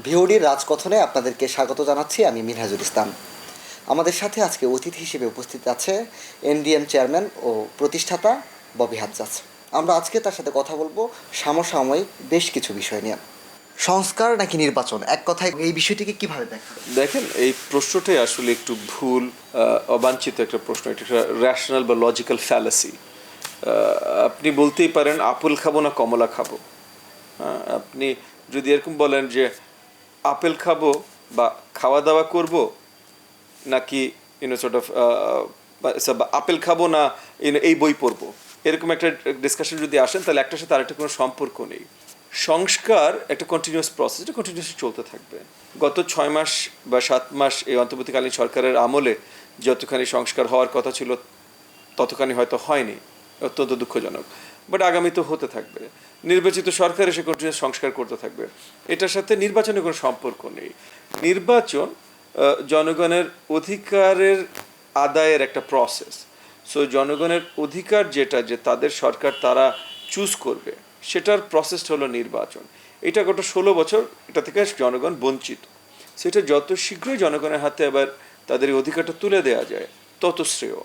ভিওডির রাজকথনে আপনাদেরকে স্বাগত জানাচ্ছি। আমি মিনহাজুল ইসলাম। আমাদের সাথে আজকে অতিথি হিসেবে উপস্থিত আছে এনডিএম চেয়ারম্যান ও প্রতিষ্ঠাতা ববি হাজ্জাজ। আমরা আজকে তার সাথে কথা বলবো সমসাময়িক বেশ কিছু বিষয় নিয়ে। সংস্কার নাকি নির্বাচন, এক কথায় এই বিষয়টিকে কিভাবে দেখেন? দেখেন, এই প্রশ্নটাই আসলে একটু ভুল, অবাঞ্ছিত একটা প্রশ্ন। এটা একটা র্যাশনাল বা লজিক্যাল ফ্যালাসি। আপনি বলতেই পারেন আপেল খাবো না কমলা খাবো। আপনি যদি এরকম বলেন যে আপেল খাবো বা খাওয়া দাওয়া করব, নাকি সর্ট অফ আপেল খাবো না এই বই পড়বো, এরকম একটা ডিসকাশন যদি আসেন, তাহলে একটার সাথে আরেকটা কোনো সম্পর্ক নেই। সংস্কার একটা কন্টিনিউয়াস প্রসেস, এটা কন্টিনিউয়াসলি চলতে থাকবে। গত 6 মাস বা 7 মাস এই অন্তর্বর্তীকালীন সরকারের আমলে যতখানি সংস্কার হওয়ার কথা ছিল ততখানি হয়তো হয়নি, অত্যন্ত দুঃখজনক। বাট আগামী তো হতে থাকবে। নির্বাচিত সরকার এসে কন্টিনিউয়াস সংস্কার করতে থাকবে। এটার সাথে নির্বাচনের কোনো সম্পর্ক নেই। নির্বাচন জনগণের অধিকারের আদায়ের একটা প্রসেস। সো জনগণের অধিকার যেটা, যে তাদের সরকার তারা চুজ করবে, সেটার প্রসেসটা হলো নির্বাচন। এটা গত 16 বছর এটা থেকে জনগণ বঞ্চিত। সেটা যত শীঘ্রই জনগণের হাতে আবার তাদের এই অধিকারটা তুলে দেওয়া যায় তত শ্রেয়।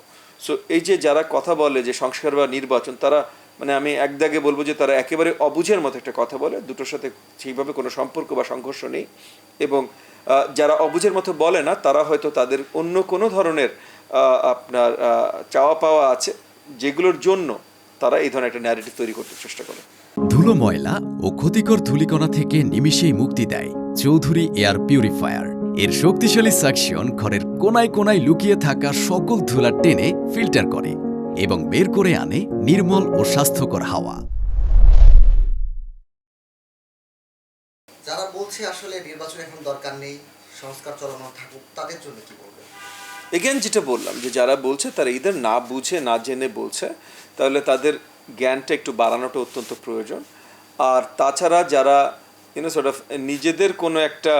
সো এই যে যারা কথা বলে যে সংস্কার বা নির্বাচন, তারা মানে আমি এক দাগে বলবো যে তারা একেবারে অবুঝের মতো একটা কথা বলে। দুটোর সাথে সেইভাবে কোনো সম্পর্ক বা সংঘর্ষ নেই। এবং যারা অবুঝের মতো বলে না, তারা হয়তো তাদের অন্য কোনো ধরনের আপনার চাওয়া পাওয়া আছে, যেগুলোর জন্য তারা এই ধরনের একটা ন্যারেটিভ তৈরি করতে চেষ্টা করে। ধুলো, ময়লা ও ক্ষতিকর ধূলিকণা থেকে নিমিষেই মুক্তি দেয় চৌধুরী এয়ার পিউরিফায়ার। এর শক্তিশালী সাকশন ঘরের কোনায় কোনায় লুকিয়ে থাকা সকল ধুলা টেনে ফিল্টার করে এবং বের করে আনে নির্মল ও স্বাস্থ্যকর হাওয়া। যারা বলছে আসলে নির্বাচন এখন দরকার নেই, সংস্কার চলমান থাকুক, তাদের জন্য কি বলবেন? এগেন যেটা বললাম, যে যারা বলছে তারা ইদার না বুঝে না জেনে বলছে, তাহলে তাদের জ্ঞানটা একটু বাড়ানোটা অত্যন্ত প্রয়োজন। আর তাছাড়া যারা সর্ট অফ নিজেদের কোনো একটা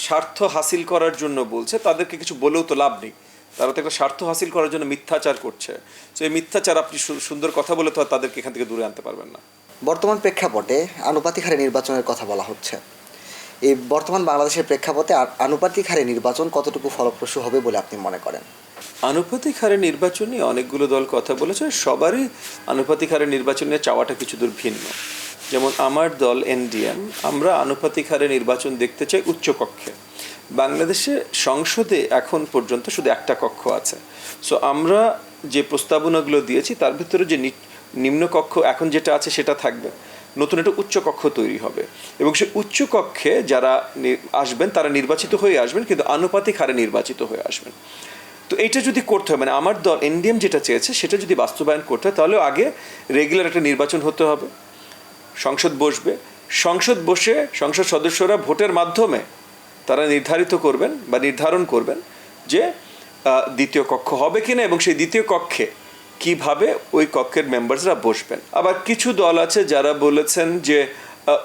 স্বার্থ হাসিল করার জন্য বলছে, তাদেরকে কিছু বলেও তো লাভ নেই। তারা তো একটা স্বার্থ হাসিল করার জন্য মিথ্যাচার করছে। তো এই মিথ্যাচার আপনি সুন্দর কথা বলে তো আর তাদেরকে এখান থেকে দূরে আনতে পারবেন না। বর্তমান প্রেক্ষাপটে আনুপাতিক হারে নির্বাচনের কথা বলা হচ্ছে। এই বর্তমান বাংলাদেশের প্রেক্ষাপটে আনুপাতিক হারে নির্বাচন কতটুকু ফলপ্রসূ হবে বলে আপনি মনে করেন? আনুপাতিক হারে নির্বাচন নিয়ে অনেকগুলো দল কথা বলেছে। সবারই আনুপাতিক হারে নির্বাচন নিয়ে চাওয়াটা কিছু দূর ভিন্ন। যেমন আমার দল এনডিএম, আমরা আনুপাতিক হারে নির্বাচন দেখতে চাই উচ্চকক্ষে। বাংলাদেশে সংসদে এখন পর্যন্ত শুধু একটা কক্ষ আছে। সো আমরা যে প্রস্তাবনাগুলো দিয়েছি তার ভিতরে যে নিম্নকক্ষ এখন যেটা আছে সেটা থাকবে, নতুন একটা উচ্চকক্ষ তৈরি হবে। এবং সেই উচ্চকক্ষে যারা আসবেন তারা নির্বাচিত হয়ে আসবেন, কিন্তু আনুপাতিক হারে নির্বাচিত হয়ে আসবেন। তো এইটা যদি করতে হয়, মানে আমার দল এনডিএম যেটা চেয়েছে সেটা যদি বাস্তবায়ন করতে হয়, তাহলে আগে রেগুলার একটা নির্বাচন হতে হবে। সংসদ বসবে, সংসদ বসে সংসদ সদস্যরা ভোটের মাধ্যমে তারা নির্ধারিত করবেন বা নির্ধারণ করবেন যে দ্বিতীয় কক্ষ হবে কিনা, এবং সেই দ্বিতীয় কক্ষে কিভাবে ওই কক্ষের মেম্বার্সরা বসবেন। আবার কিছু দল আছে যারা বলেছেন যে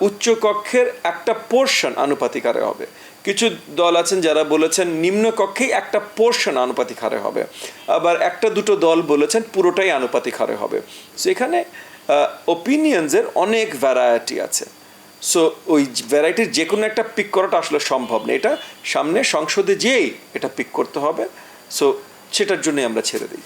উচ্চ কক্ষের একটা পোর্শন আনুপাতিক হারে হবে। কিছু দল আছেন যারা বলেছেন নিম্ন কক্ষেই একটা পোর্শন আনুপাতিক হারে হবে। আবার একটা দুটো দল বলেছেন পুরোটাই আনুপাতিক হারে হবে। সেখানে ওপিনিয়ন্সের অনেক ভ্যারাইটি আছে। সো ওই ভ্যারাইটির যে কোনো একটা পিক করাটা আসলে সম্ভব না। এটা সামনে সংসদে যেয়েই এটা পিক করতে হবে। সো সেটার জন্যই আমরা ছেড়ে দিই।